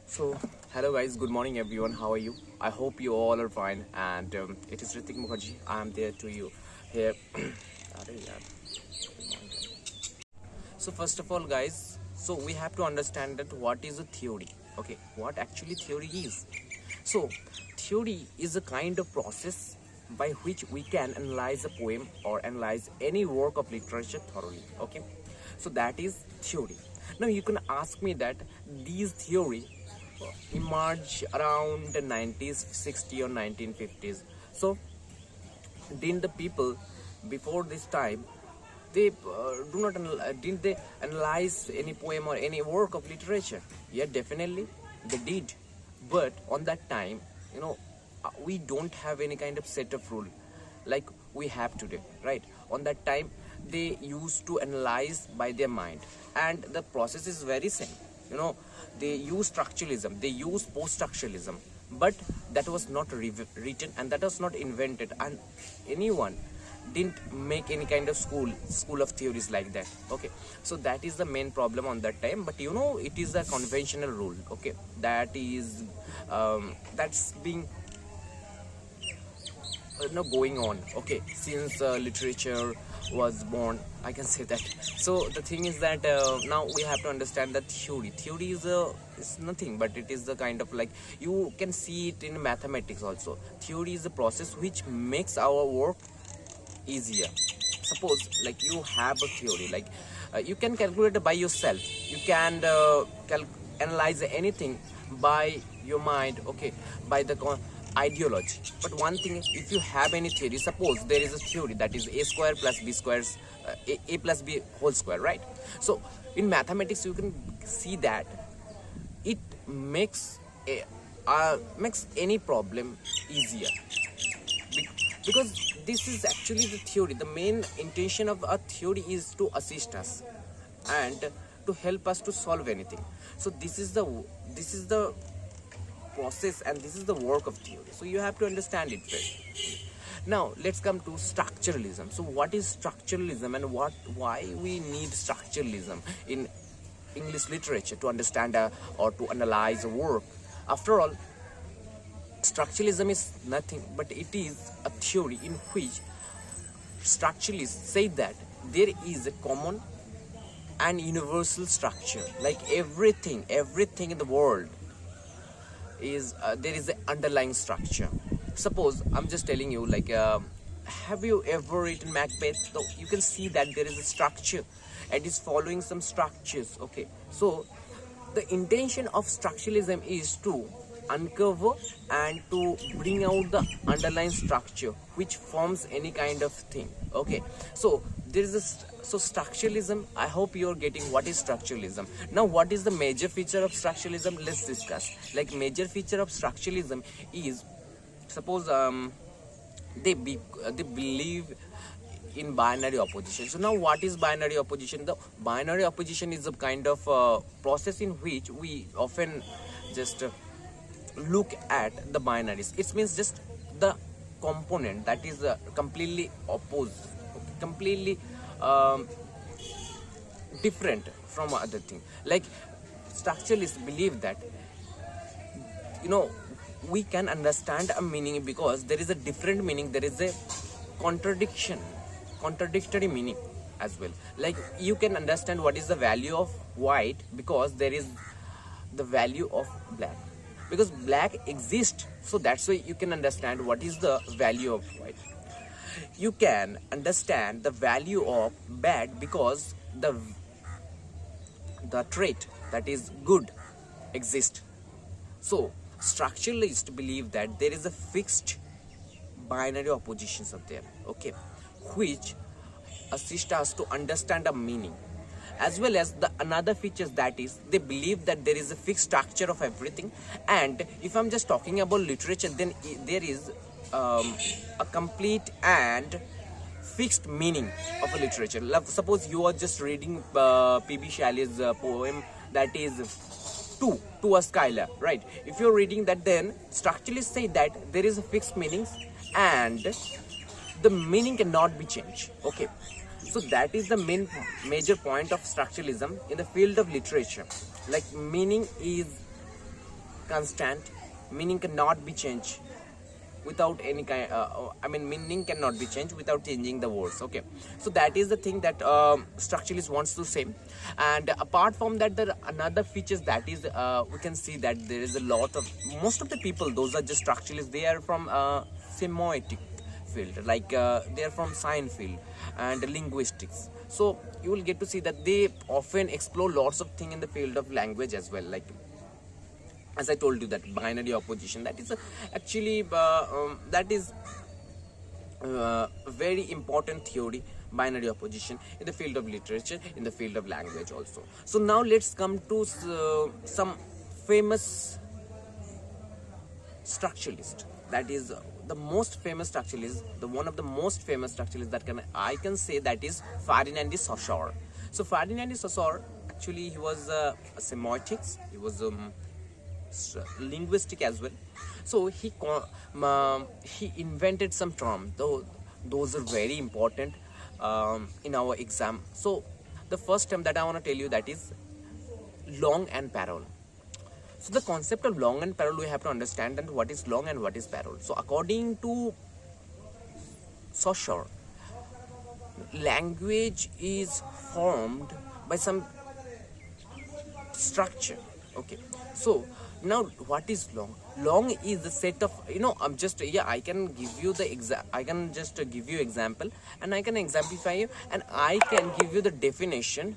So, hello guys, good morning everyone. How are you? I hope you all are fine. And it is Ritwik Mukherjee. I am there to you here. Arey yaar. So first of all, guys, so we have to understand that what is a theory. Okay, what actually theory is. So, theory is a kind of process by which we can analyze a poem or analyze any work of literature thoroughly. Okay, so that is theory. Now you can ask me that these theory emerged around the 1960 or 1950s. So didn't the people before this time they didn't they analyze any poem or any work of literature? Yeah, definitely they did. But on that time, we don't have any kind of set of rule like we have today, right? On that time they used to analyze by their mind, and the process is very same. They use structuralism, they use post-structuralism, but that was not written and that was not invented, and anyone didn't make any kind of school of theories like that. Okay, so that is the main problem on that time. But it is a conventional rule. Okay, that is that's being going on, okay, since literature was born, I can say that. So the thing is that now we have to understand that theory is nothing but it is the kind of, like, you can see it in mathematics also. Theory is a process which makes our work easier. Suppose like you have a theory, like you can calculate it by yourself, you can analyze anything by your mind, okay, by the ideology. But one thing, if you have any theory, suppose there is a theory that is a square plus b squares, a plus b whole square, right? So in mathematics you can see that it makes any problem easier, because this is actually the theory. The main intention of a theory is to assist us and to help us to solve anything. So this is the process and this is the work of theory. So you have to understand it first. Now let's come to structuralism. So what is structuralism and why we need structuralism in English literature to understand or to analyze a work? After all, structuralism is nothing but it is a theory in which structuralists say that there is a common and universal structure, like everything in the world is there is an underlying structure. Suppose I'm just telling you, like, have you ever written Macbeth? So you can see that there is a structure and it's following some structures. Okay, so the intention of structuralism is to uncover and to bring out the underlying structure which forms any kind of thing. Okay, so there is so structuralism, I hope you're getting what is structuralism. Now what is the major feature of structuralism? Let's discuss. Like, major feature of structuralism is, suppose they believe in binary opposition. So now what is binary opposition? The binary opposition is a kind of process in which we often just look at the binaries. It means just the component that is completely opposed, completely different from other thing. Like, structuralists believe that we can understand a meaning because there is a different meaning, there is a contradictory meaning as well. Like, you can understand what is the value of white because there is the value of black, because black exists, so that's why you can understand what is the value of white. You can understand the value of bad because the trait that is good exists. So structuralists believe that there is a fixed binary oppositions of there, okay, which assist us to understand a meaning, as well as the another features, that is they believe that there is a fixed structure of everything. And if I'm just talking about literature, then there is a complete and fixed meaning of a literature. Suppose you are just reading P.B. Shelley's poem that is to a Skylar, right? If you're reading that, then structuralists say that there is a fixed meanings and the meaning cannot be changed. Okay, so that is the major point of structuralism in the field of literature. Like, meaning is constant, meaning cannot be changed without any kind meaning cannot be changed without changing the words. Okay, so that is the thing that structuralist wants to say. And apart from that, there are another features that is we can see that there is a lot of, most of the people, those are just structuralists, they are from semiotic field, like they are from science field and linguistics. So you will get to see that they often explore lots of things in the field of language as well, like as I told you, that binary opposition, that is actually that is very important theory, binary opposition, in the field of literature, in the field of language also. So now let's come to some famous structuralist, that is the most famous structuralist, the one of the most famous structuralists that I can say, that is Ferdinand de Saussure. So Ferdinand de Saussure, actually he was semiotics, he was linguistic as well. So he invented some terms, though those are very important in our exam. So the first term that I want to tell you, that is long and parallel. So the concept of long and parallel, we have to understand that what is long and what is parallel. So according to Saussure, language is formed by some structure. Okay, so now what is long? Long is the set of, I can give you the I can just give you example, and I can exemplify you, and I can give you the definition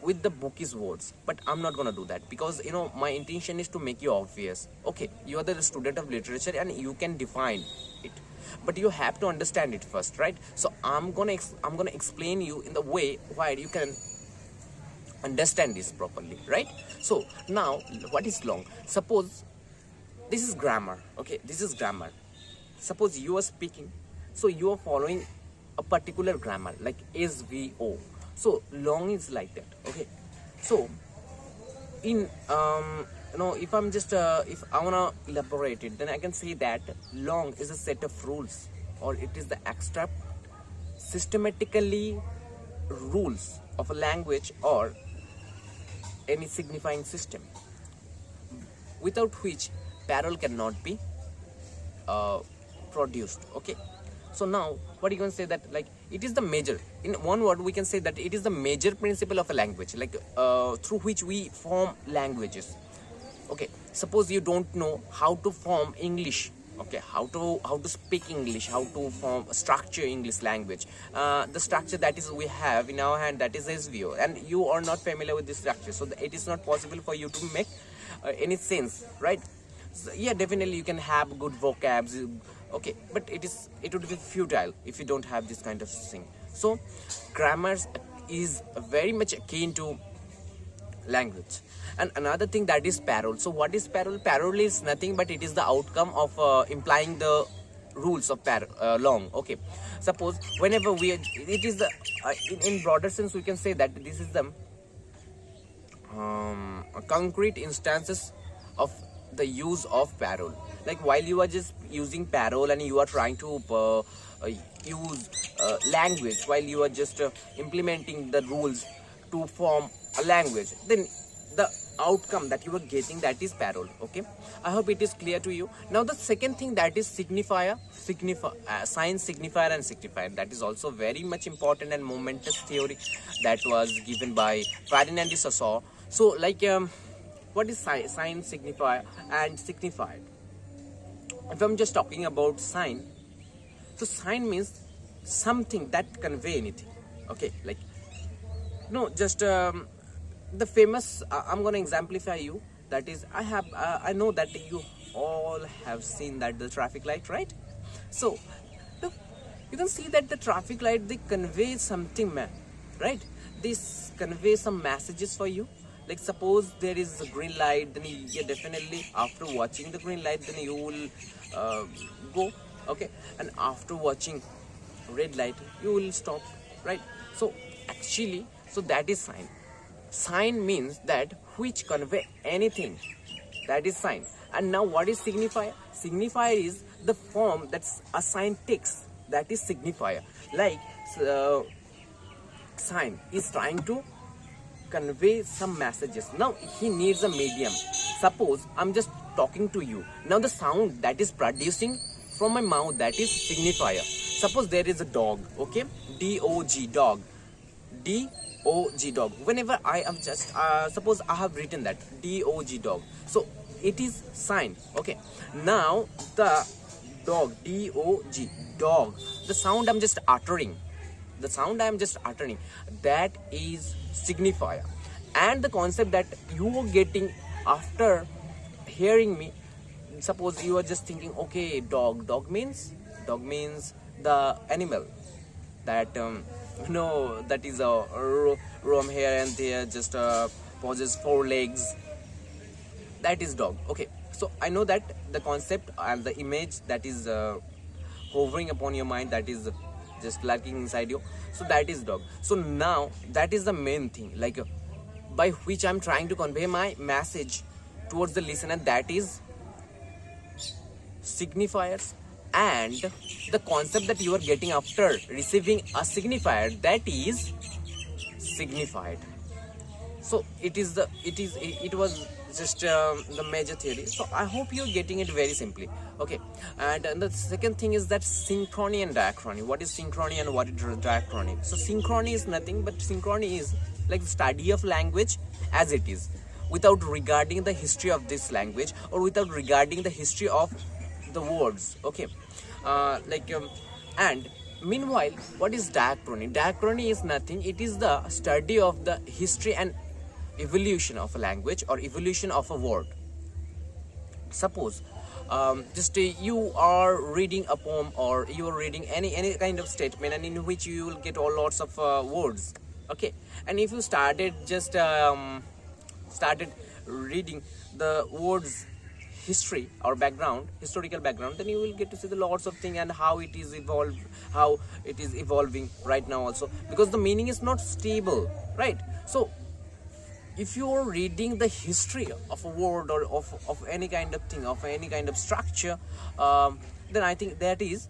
with the book's words, but I'm not gonna do that, because my intention is to make you obvious. Okay, you are the student of literature and you can define it, but you have to understand it first, right? So I'm gonna explain you in the way where you can understand this properly, right? So now what is long? Suppose this is grammar. Okay, this is grammar. Suppose you are speaking, so you are following a particular grammar like SVO. So long is like that. Okay, so in if I'm just if I wanna elaborate it, then I can say that long is a set of rules, or it is the abstract systematically rules of a language or any signifying system, without which parallel cannot be produced. Okay, so now what you can say, that like it is the major, in one word we can say that it is the major principle of a language, like through which we form languages. Okay, suppose you don't know how to form English, okay, how to speak English, how to form structure English language, the structure that is we have in our hand, that is SVO, and you are not familiar with this structure, so it is not possible for you to make any sense, right? So, yeah, definitely you can have good vocabs, okay, but it would be futile if you don't have this kind of thing. So grammar is very much akin to language. And another thing, that is parallel. So what is parallel? Parallel is nothing but it is the outcome of implying the rules of long. Okay, suppose whenever it is the in broader sense we can say that this is the concrete instances of the use of parallel. Like while you are just using parallel and you are trying to use language, while you are just implementing the rules to form a language, then the outcome that you are getting, that is parallel. Okay, I hope it is clear to you. Now the second thing, that is signifier, sign, signifier and signifier. That is also very much important and momentous theory that was given by Ferdinand de Saussure. So like what is sign, signifier and signifier? If I'm just talking about sign, so sign means something that convey anything. Okay, like just the famous I'm gonna exemplify you, that is I know that you all have seen that the traffic light, right? So you can see that the traffic light, they convey something, man, right? This convey some messages for you. Like suppose there is a green light, then definitely after watching the green light, then you will go, okay, and after watching red light you will stop, right? So actually, so that is sign. Sign means that which convey anything, that is sign. And now what is signifier? Signifier is the form that a sign takes, that is signifier. Like sign is trying to convey some messages. Now he needs a medium. Suppose I'm just talking to you. Now the sound that is producing from my mouth, that is signifier. Suppose there is a dog, okay, D-O-G, dog, D-O-G, dog. Whenever I am just suppose I have written that D-O-G, dog, so it is sign, okay. Now the dog, D-O-G, dog, the sound I'm just uttering, that is signifier. And the concept that you are getting after hearing me, suppose you are just thinking, okay, dog means the animal that that is a roam here and there, just possess 4 legs, that is dog. Okay, so I know that the concept and the image that is hovering upon your mind, that is just lurking inside you, so that is dog. So now that is the main thing, like by which I'm trying to convey my message towards the listener, that is signifiers. And the concept that you are getting after receiving a signifier, that is signified. So it was just the major theory. So I hope you're getting it very simply, okay. And the second thing is that synchrony and diachrony. What is synchrony and what is diachrony? So synchrony is nothing but synchrony is like the study of language as it is, without regarding the history of this language or without regarding the history of the words, okay. And meanwhile, what is diachrony? Diachrony is nothing, it is the study of the history and evolution of a language or evolution of a word. Suppose you are reading a poem, or you are reading any kind of statement, and in which you will get all lots of words, okay. And if you started reading the words history or historical background, then you will get to see the lots of things and how it is evolving right now also, because the meaning is not stable, right? So if you are reading the history of a word or of any kind of thing, of any kind of structure, then I think that is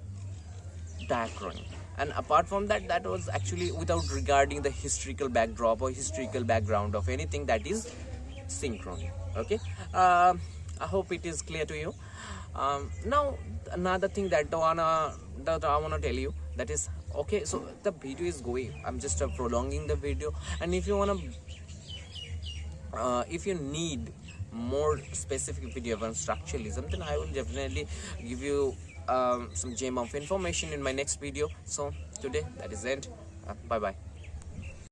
diachrony. And apart from that, that was actually without regarding the historical backdrop or historical background of anything, that is synchrony, okay. I hope it is clear to you. Now another thing that I wanna tell you, that is, okay, so the video is going, I'm just prolonging the video, and if you wanna if you need more specific video on structuralism, then I will definitely give you some gem of information in my next video. So today that is it. Bye bye.